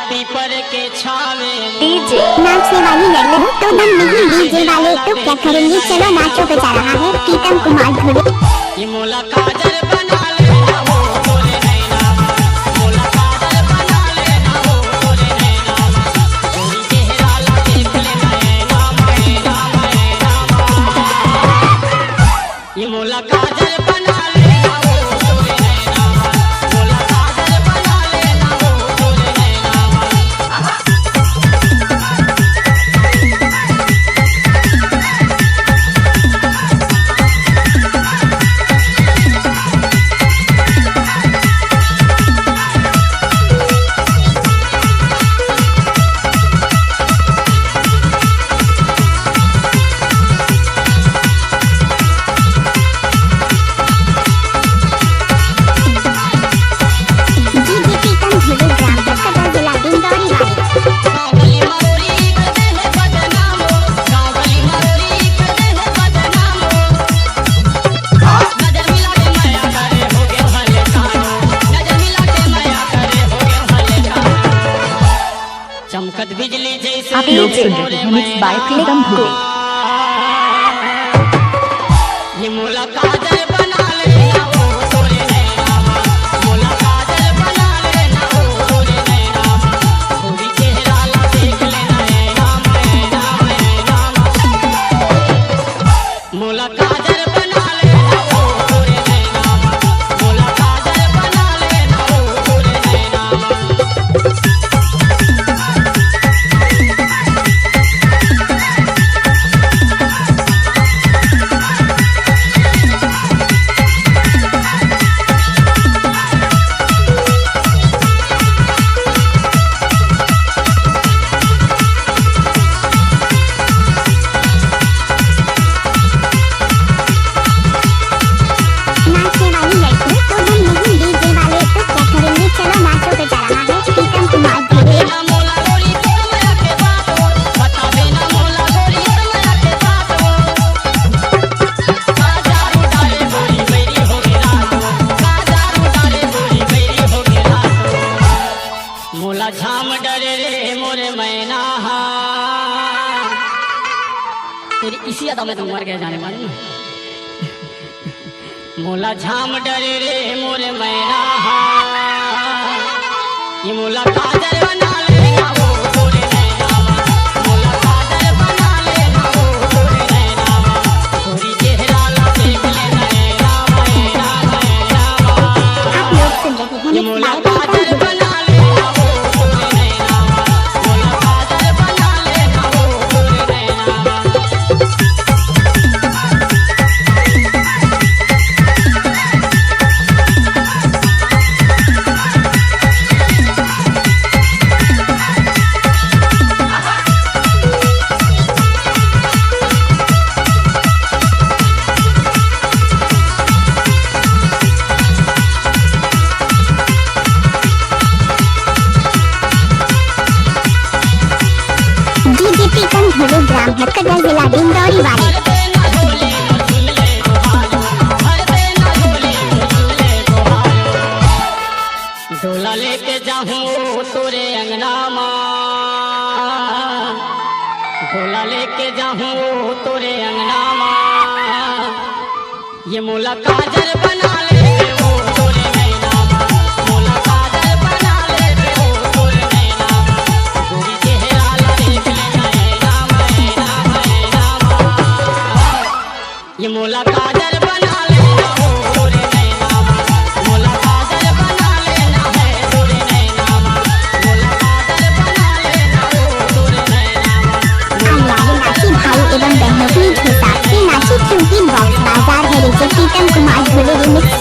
पीपर के छावे डीजे नाचने वाली लड़की तो दम नहीं डीजे वाले तो क्या करेंगे चलो नाचो बजा रहा है प्रीतम कुमार धुरे। ये मोला काजल बना लेना हो तोरे नैना मोला काजल बना लेना हो तोरे नैना तेरी चेहरा ला देख लेना मैना ये मोला काजल बना लेना हो तोरे नैना मोला काजल बना लेना हो तोरे नैना। चमकत बिजली जैसे आप लोग सुन रहे हैं मिक्स बाय प्रीतम धुरे। ये मोला काजल बना लेना हो तोरे नैना मोला काजल बना लेना हो तोरे नैना थोड़ी चेहरा ला देख लेना मैना मोला काजल बना लेना हो तोरे नैना मोला काजल बना लेना हो तोरे नैना। मोला झाम डरे रे मोरे मैना तेरी इसी अदा में तुम मर गए जाने वाली। मोला झाम डरे रे मोरे मैना ये मोला काजल बना लेना हो तोरे नैना मोला काजल बना लेना हो तोरे नैना थोड़ी चेहरा ला देख लेना मैना आप लोग सुन रहे हैं ये मोला मिक्स बाय काजल प्रीतम धुरे। बना लेना हो तोरे नैना मोला काजल बना लेना हो तोरे नैना। डीजे प्रीतम धुरे ग्राम हटकटा जिला डिंडौरी वाले। डोला लेके जाऊं तोरे अंगना माँ डोला लेके जाऊं तोरे अंगना माँ ये मोला काजल बना ले वो तोरे नैना मोला काजल बना ले वो तोरे नैना गोरी चेहरा ला देख लेना मैना ये मोला काजल बना लेना हो तोरे नैना मोला काजल बना लेना है तोरे नैना मोला काजल बना लेना हो तोरे नैना। हमारे नाची भाई एवं बहनों की हिसाब से नाची क्योंकि बॉक्स बाजार है। DJ Pritam Kumar धुरे remix